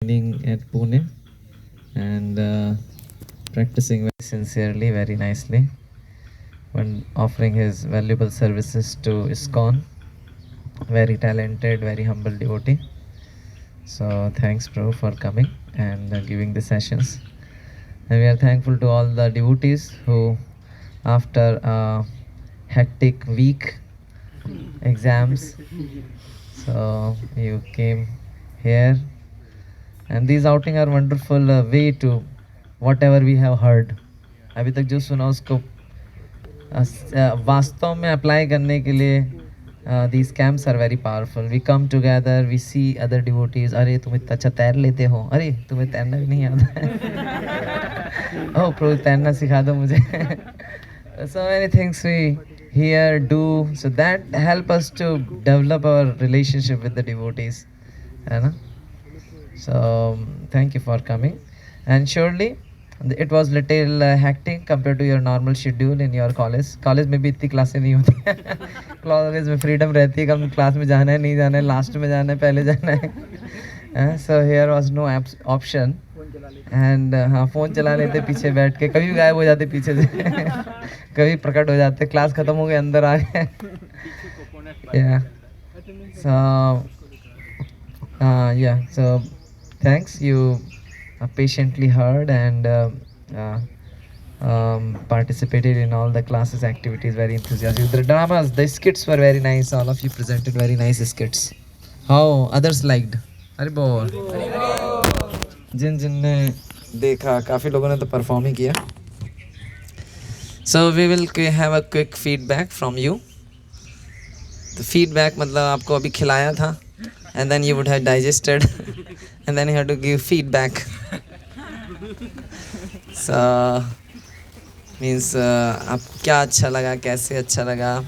training at Pune and practicing very sincerely, very nicely, when offering his valuable services to ISKCON. Very talented, very humble devotee. So thanks, Prabhu, for coming and giving the sessions. And we are thankful to all the devotees who, after a hectic week, exams, so you came here. And these outing are wonderful way to whatever we have heard. अभी तक जो सुना उसको वास्तव में apply करने के लिए these camps are very powerful. We come together, we see other devotees. अरे तुम इतना अच्छा तैर लेते हो, अरे तुम्हें तैरना भी नहीं आता है ओह प्रभु तैरना सिखा दो मुझे so many things we hear, do, so that help us to develop our relationship with the devotees, है ना? So thank you for coming, and surely it was little hectic compared to your normal schedule in your college. College में भी इतनी क्लासें नहीं होती college में freedom रहती है, कम क्लास में जाना है, नहीं जाना है, लास्ट में जाना है, पहले जाना है. So here was no option, and हाँ फ़ोन चला लेते पीछे बैठ के, कभी भी गायब हो जाते पीछे से कभी प्रकट हो जाते, क्लास ख़त्म हो गए अंदर आ गए. Yeah. So yeah, so thanks, you patiently heard and participated in all the classes activities, very enthusiastic. The dramas, the skits were very nice, all of you presented very nice skits. How others liked? अरे बोल जिन जिन ने देखा, काफ़ी लोगों ने तो perform ही किया. So we will have a quick feedback from you. The feedback मतलब आपको अभी खिलाया था, and then you would have digested and then you have to give feedback. So means आपको क्या अच्छा लगा, कैसे अच्छा लगा,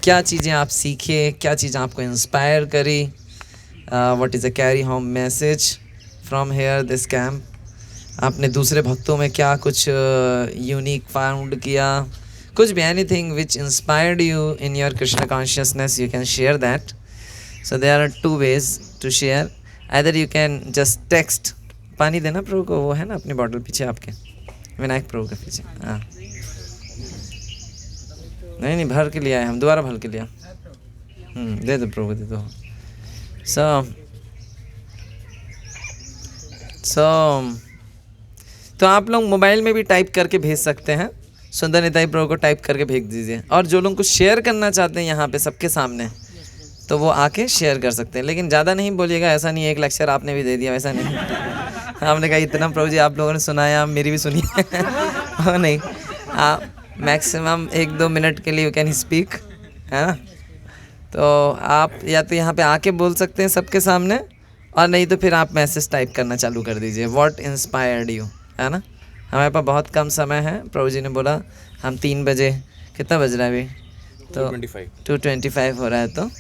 क्या चीज़ें आप सीखे, क्या चीज़ें आपको इंस्पायर करी, what is the carry home message from here this camp. आपने दूसरे भक्तों में क्या कुछ यूनिक फाउंड किया, कुछ भी, anything which inspired you in your Krishna consciousness, you can share that. So there are two ways to share. Either you can just text. पानी देना प्रभु को, वो है ना अपनी बॉटल पीछे आपके, विनायक प्रभु के पीछे. हाँ नहीं भर के लिया है, हम दोबारा भर के लिया. दे दो प्रभु, दे दो. तो आप लोग मोबाइल में भी टाइप करके भेज सकते हैं. सुंदर निताई प्रभु को टाइप करके भेज दीजिए. और जो लोग कुछ शेयर करना चाहते हैं यहाँ पे सबके सामने, तो वो आके शेयर कर सकते हैं. लेकिन ज़्यादा नहीं बोलिएगा, ऐसा नहीं एक लेक्चर आपने भी दे दिया, वैसा नहीं. आपने कहा इतना प्रभु जी आप लोगों ने सुनाया, मेरी भी सुनिए. नहीं, आप मैक्सिमम 1-2 मिनट के लिए यू कैन स्पीक, है ना? तो आप या तो यहाँ पे आके बोल सकते हैं सबके सामने, और नहीं तो फिर आप मैसेज टाइप करना चालू कर दीजिए, व्हाट इंस्पायर्ड यू, है ना? हमारे पास बहुत कम समय है. प्रभु जी ने बोला हम 3 बजे, कितना बज रहा है अभी? तो 2:25 हो रहा है, तो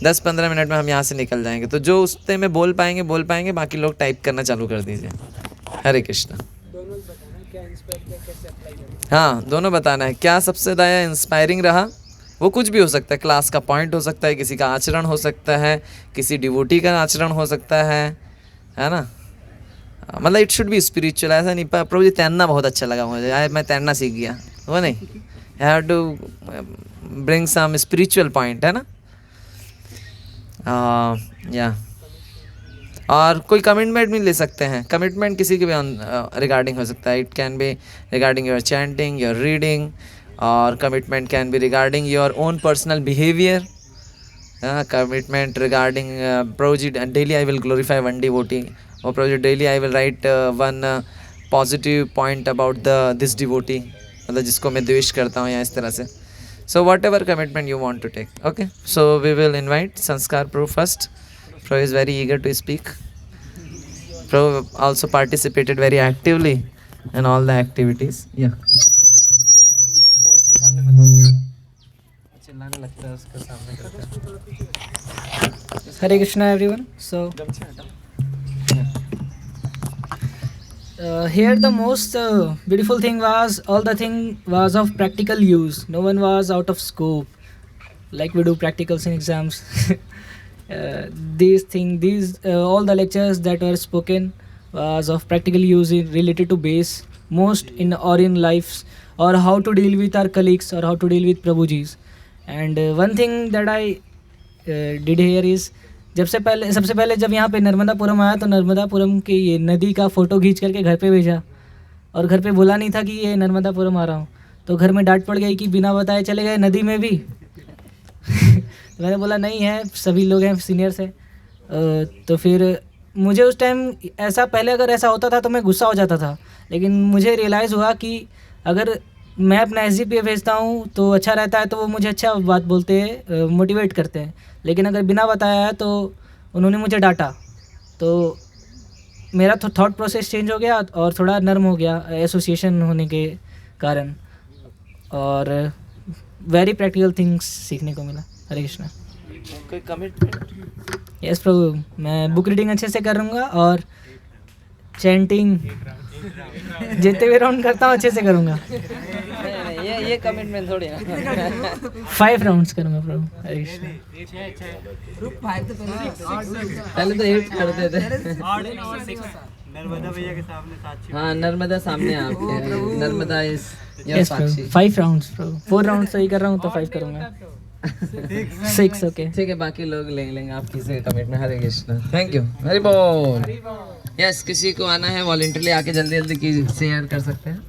10-15 मिनट में हम यहाँ से निकल जाएंगे. तो जो उस में बोल पाएंगे, बाकी लोग टाइप करना चालू कर दीजिए. हरे कृष्णा. हाँ, दोनों बताना है क्या सबसे ज़्यादा इंस्पायरिंग रहा. वो कुछ भी हो सकता है, क्लास का पॉइंट हो सकता है, किसी का आचरण हो सकता है, किसी डिवोटी का आचरण हो सकता है ना? मतलब इट शुड बी स्पिरिचुअल. ऐसा नहीं प्रभु जी तैरना बहुत अच्छा लगा मुझे, यार मैं तैरना सीख गया, वो नहीं. Have to bring some spiritual point, है ना? या और कोई कमिटमेंट भी ले सकते हैं. कमिटमेंट किसी के भी रिगार्डिंग हो सकता है. It can be regarding your chanting, your reading, और commitment can be regarding your own personal behaviour. Commitment regarding प्रभु जी daily I will glorify one devotee, और प्रभु जी daily I will write one positive point about this devotee, मतलब जिसको मैं द्वेष करता हूँ, या इस तरह से. So whatever commitment you want to take. Okay, so we will invite Sanskar Prabhu first. Prabhu is very eager to speak. Prabhu also participated very actively in all the activities. Yeah. उसके सामने मतलब चिल्लाने लगता है, उसके सामने करता है. Hare Krishna everyone. So here the most beautiful thing was all the thing was of practical use. No one was out of scope like we do practicals in exams. all the lectures that were spoken was of practical use related to base most in or in lives, or how to deal with our colleagues, or how to deal with Prabhujis. And one thing that I did here is, सबसे पहले जब यहाँ पे नर्मदापुरम आया तो नर्मदापुरम की ये नदी का फ़ोटो खींच करके घर पे भेजा, और घर पे बोला नहीं था कि ये नर्मदापुरम आ रहा हूँ, तो घर में डांट पड़ गई कि बिना बताए चले गए नदी में भी। तो मैंने बोला नहीं है, सभी लोग हैं, सीनियर्स हैं। तो फिर मुझे उस टाइम ऐसा, पहले अगर ऐसा होता था तो मैं गुस्सा हो जाता था, लेकिन मुझे रियलाइज़ हुआ कि अगर मैं अपना SGPA भेजता हूँ तो अच्छा रहता है, तो वो मुझे अच्छा बात बोलते हैं, मोटिवेट करते हैं। लेकिन अगर बिना बताया है तो उन्होंने मुझे डांटा, तो मेरा थॉट प्रोसेस चेंज हो गया और थोड़ा नर्म हो गया एसोसिएशन होने के कारण, और वेरी प्रैक्टिकल थिंग्स सीखने को मिला। हरे कृष्णा। कोई कमिटमेंट? यस प्रभु, मैं बुक रीडिंग अच्छे से करूँगा और चैंटिंग जितने भी राउंड करता हूँ अच्छे से करूँगा। ये कमिटमेंट थोड़ी ना। 5 राउंड्स करूँगा प्रभु। हरे कृष्णा। पहले तो 8 करते थे। नर्मदा भैया के सामने साक्षी। हाँ, नर्मदा सामने आपके, Narmada is your yes Sakshi. Prabhu, 5 rounds Prabhu. 4 round सही कर रहा हूँ तो 5 करूँगा। 6 ओके। ठीक है, बाकी लोग ले लेंगे आपकी से commitment. Hare Krishna, thank you, Hari बोल। यस, किसी को आना है वॉलंटरली आके जल्दी जल्दी की शेयर कर सकते हैं।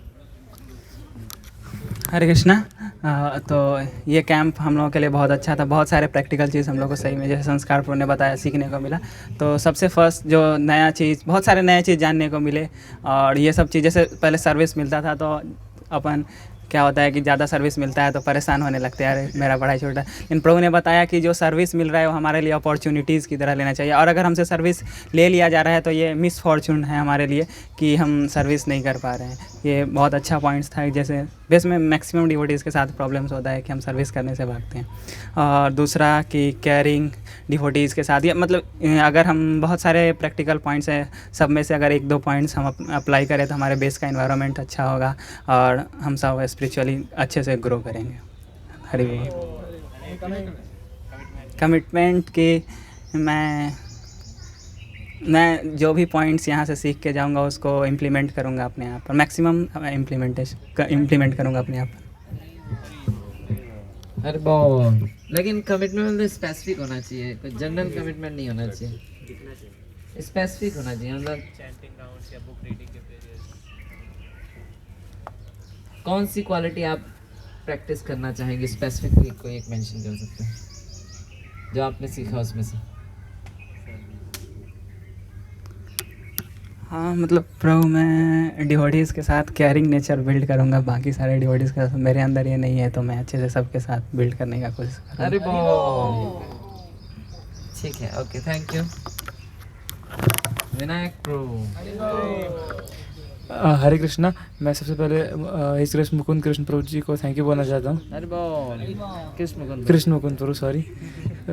हरे कृष्णा। तो ये कैंप हम लोगों के लिए बहुत अच्छा था, बहुत सारे प्रैक्टिकल चीज़ हम लोग को सही में, जैसे संस्कारपुर ने बताया, सीखने को मिला। तो सबसे फर्स्ट जो नया चीज़, बहुत सारे नए चीज़ जानने को मिले। और ये सब चीज़, जैसे पहले सर्विस मिलता था तो अपन क्या होता है कि ज़्यादा सर्विस मिलता है तो परेशान होने लगते हैं, अरे मेरा पढ़ाई छोटा है। लेकिन प्रभु ने बताया कि जो सर्विस मिल रहा है वो हमारे लिए अपॉर्चुनिटीज़ की तरह लेना चाहिए, और अगर हमसे सर्विस ले लिया जा रहा है तो ये मिस फॉर्चून है हमारे लिए कि हम सर्विस नहीं कर पा रहे हैं। ये बहुत अच्छा पॉइंट्स था। जैसे बेस में मैक्सिमम डिवोटीज़ के साथ प्रॉब्लम्स होता है कि हम सर्विस करने से भागते हैं। और दूसरा कि केयरिंग डिवोटीज़ के साथ, ये मतलब अगर हम बहुत सारे प्रैक्टिकल पॉइंट्स हैं, सब में से अगर 1-2 पॉइंट्स हम अप्लाई करें तो हमारे बेस का इन्वायरमेंट अच्छा होगा और हम सब स्पिरिचुअली अच्छे से ग्रो करेंगे। हरि बोल। कमिटमेंट कि मैं जो भी पॉइंट्स यहाँ से सीख के जाऊँगा उसको इम्प्लीमेंट करूँगा अपने आप पर, मैक्सिमम इम्प्लीमेंट करूँगा अपने आप पर। अरे बोल। लेकिन कमिटमेंट स्पेसिफिक होना चाहिए, कोई जनरल कमिटमेंट नहीं होना चाहिए, स्पेसिफिक होना चाहिए। मतलब कौन सी क्वालिटी आप प्रैक्टिस करना चाहेंगे स्पेसिफिकली, कोई एक मेंशन कर सकते हैं जो आपने सीखा उसमें से? हाँ, मतलब प्रभु मैं डिवोटीज़ के साथ केयरिंग नेचर बिल्ड करूँगा, बाकी सारे डिवोटीज़ के साथ मेरे अंदर ये नहीं है, तो मैं अच्छे से सबके साथ बिल्ड करने का कोशिश करूँगा। अरे बोल, ठीक है, ओके, थैंक यू। विनायक प्रभु। हरे कृष्णा। मैं सबसे पहले इस कृष्ण मुकुंद कृष्ण प्रभु जी को थैंक यू बोलना चाहता हूँ। अरे बोल, कृष्ण मुकुंद प्रभु, sorry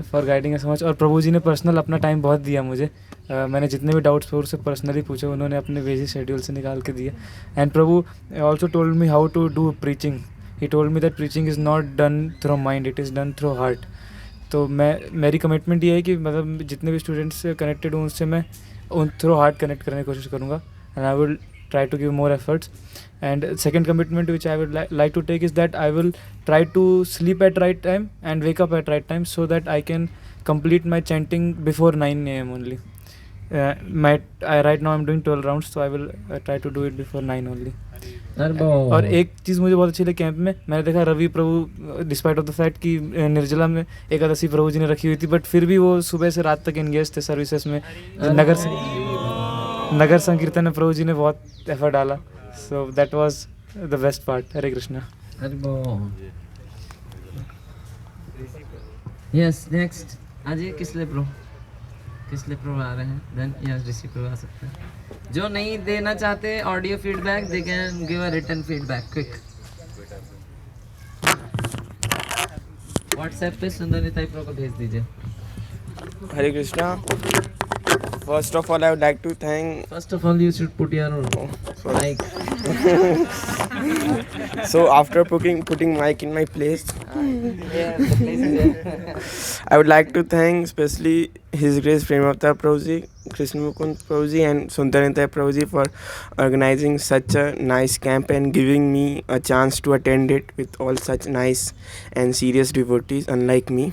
for guiding so much. और प्रभु जी ने पर्सनल अपना टाइम बहुत दिया मुझे। मैंने जितने भी डाउट्स थे उससे पर्सनली पूछे, उन्होंने अपने बिजी शेड्यूल से निकाल के दिए। And Prabhu also told me how to do preaching. He told me that preaching is not done through mind, it is done through heart. तो मेरी कमिटमेंट ये है कि मतलब जितने भी स्टूडेंट्स से कनेक्टेड हूँ उससे मैं उन थ्रू हार्ट कनेक्ट करने की कोशिश करूँगा, and I will try to give more efforts. And second commitment which I would like to take is that I will try to sleep at right time and wake up at right time so that I can complete my chanting before 9 AM only. Right now I'm doing 12 rounds, so I will try to do it before 9 only. और एक चीज़ मुझे बहुत अच्छी लगी camp में, मैंने देखा रवि प्रभु despite of the fact कि निर्जला में एकादशी प्रभु जी ने रखी हुई थी, बट फिर भी वो सुबह से रात तक एंगेज थे सर्विसेज में। नगर संकीर्तन में प्रभु जी ने बहुत एफर्ट डाला, so that was the best part. Hare Krishna. Yes, next Ajay Kisle pro आ रहे हैं, देन यस ऋषि प्रो आ सकते हैं। जो नहीं देना चाहते audio feedback, they can give a written feedback quick. WhatsApp पे सुंदर निताई प्रो को भेज दीजिए। हरे Krishna. First of all, I would like to thank. First of all, you should put your mic. So after putting mic in my place, I would like to thank especially His Grace Premavtar Prabhuji, Krishna Mukund Prabhuji, and Sundaranitaya Prabhuji for organizing such a nice camp and giving me a chance to attend it with all such nice and serious devotees, unlike me.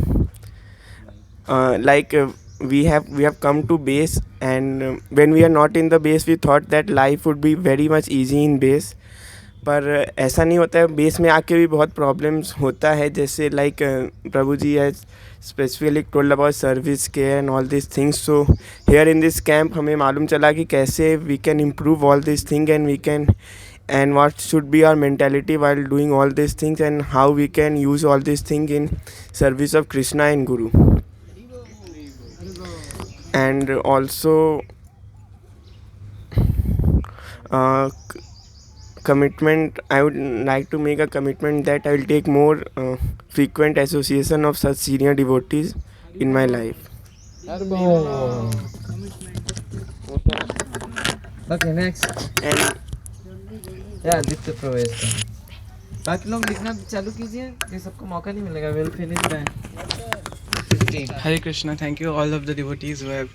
We have come to base, and when we are not in the base, we thought that life would be very much easy in base. पर ऐसा नहीं होता है, base में आके भी बहुत problems होता है, जैसे like Prabhu ji has specifically told about service care and all this things. So here in this camp हमें मालूम चला कि कैसे we can improve all this thing and we can and what should be our mentality while doing all these things and how we can use all these things in service of Krishna and Guru. And also commitment, I would like to make a commitment that I will take more frequent association of such senior devotees in my life. Okay, next. And Aditya प्रवेश. बाकी लोग लिखना चालू कीजिए, ये सबको मौका नहीं मिलेगा. We'll finish by 15. Hare Krishna, thank you all of the devotees who have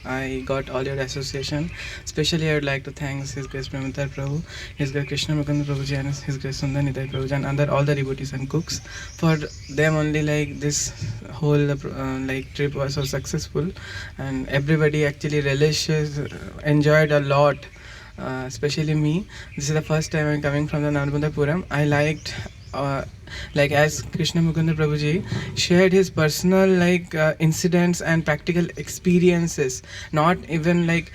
I got all your association. Especially I would like to thank His Grace Premavtar Prabhu, His Grace Krishna Mukund Prabhuji, and His Grace Sundaranitaya Prabhuji, and other all the devotees and cooks. For them only like this whole like trip was so successful, and everybody actually relishes, enjoyed a lot. Especially me. This is the first time I'm coming from the Narmadapuram. I liked like as Krishna Mukund Prabhuji shared his personal like incidents and practical experiences, not even like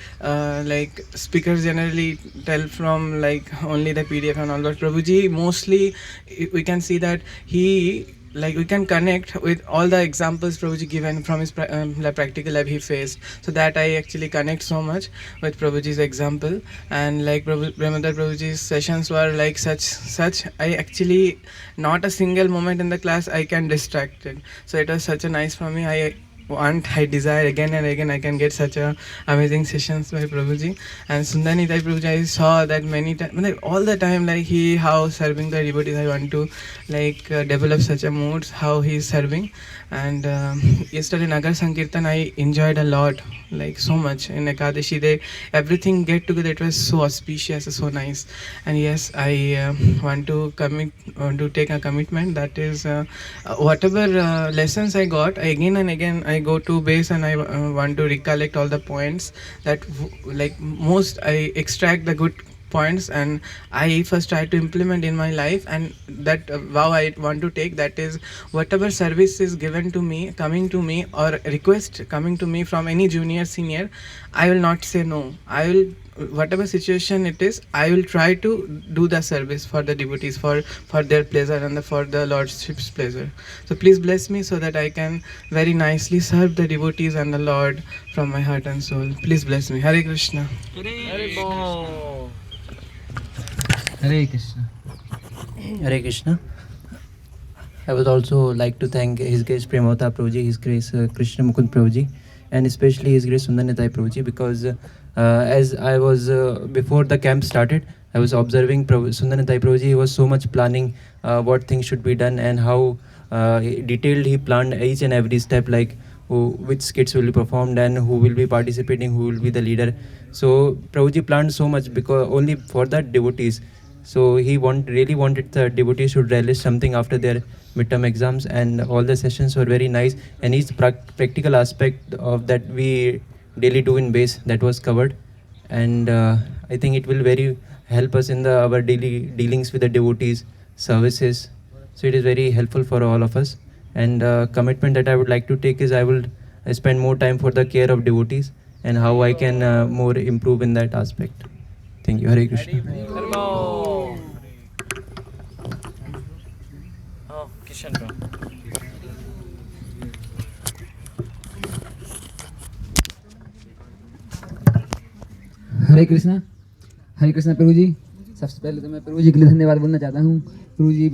speakers generally tell from like only the PDF and all that. Prabhuji mostly we can see that he like we can connect with all the examples Prabhuji given from his practical life he faced, so that I actually connect so much with Prabhuji's example. And like Premavtar Prabhuji's sessions were like such I actually not a single moment in the class I can distracted. So it was such a nice for me. I desire again and again I can get such a amazing sessions by Prabhuji. And Sundaranitaya Prabhuji, I saw that many times, like all the time, like he how serving the devotees. I want to like develop such a moods how he is serving. And yesterday Nagar Sankirtan I enjoyed a lot, like so much. In Ekadashi day everything get together, it was so auspicious, so nice. And yes, I want to take a commitment, that is whatever lessons I got, again and again I go to base and I want to recollect all the points that like most I extract the good points and I first try to implement in my life. And that vow I want to take, that is whatever service is given to me, coming to me, or request coming to me from any junior senior, I will not say no. I will, whatever situation it is, I will try to do the service for the devotees, for their pleasure and for the Lordship's pleasure. So please bless me so that I can very nicely serve the devotees and the Lord from my heart and soul. Please bless me. Hare Krishna. Hare Krishna. Hare Krishna. I would also like to thank His Grace Premavtar Prabhuji, His Grace Krishna Mukund Prabhuji, and especially His Grace Sundaranitaya Prabhuji, because as I was before the camp started, I was observing Sundaranitaya Prabhuji. He was so much planning what things should be done and how detailed he planned each and every step, like which skits will be performed and who will be participating, who will be the leader. So Prabhuji planned so much because only for the devotees. So he really wanted the devotees should relish something after their midterm exams, and all the sessions were very nice, and each practical aspect of that we daily do in base, that was covered. And I think it will very help us in our daily dealings with the devotees, services. So it is very helpful for all of us. And commitment that I would like to take is I will spend more time for the care of devotees and how I can more improve in that aspect. Thank you. Hare Krishna. Oh, Kishan bro. हरे कृष्णा प्रभु जी. सबसे पहले तो मैं प्रभु जी के लिए धन्यवाद बोलना चाहता हूँ. प्रभु जी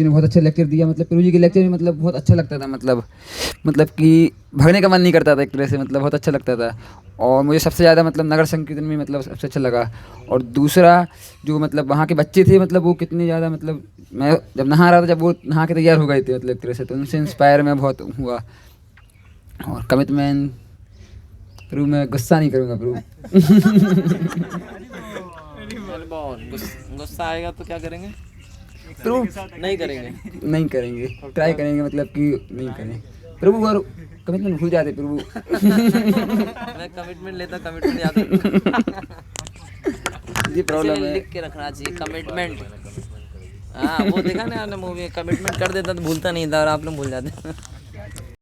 ने बहुत अच्छा लेक्चर दिया. प्रभु जी के लेक्चर में बहुत अच्छा लगता था. मतलब कि भागने का मन नहीं करता था एक तरह से, मतलब बहुत अच्छा लगता था। और मुझे सबसे ज़्यादा मतलब नगर संकीर्तन में मतलब सबसे अच्छा लगा। और दूसरा जो मतलब वहाँ के बच्चे थे, मतलब वो कितने ज़्यादा, मतलब मैं जब नहा रहा था, जब वो नहा के तैयार हो गए थे मतलब एक तरह से, तो उनसे इंस्पायर मैं बहुत हुआ। और कमिटमेंट प्रभु, मैं गुस्सा नहीं करूँगा प्रभु। गुस्सा आएगा तो क्या करेंगे? प्रभु नहीं करेंगे। नहीं करेंगे, ट्राई करेंगे, मतलब कि नहीं करें प्रभु। और कमिटमेंट भूल जाते प्रभु। मैं कमिटमेंट लेता, कमिटमेंट याद ये प्रॉब्लम है। लिख के रखना चाहिए कमिटमेंट। हाँ, वो देखा ना आपने मूवी, कमिटमेंट कर देता तो भूलता नहीं था, और आप लोग भूल जाते।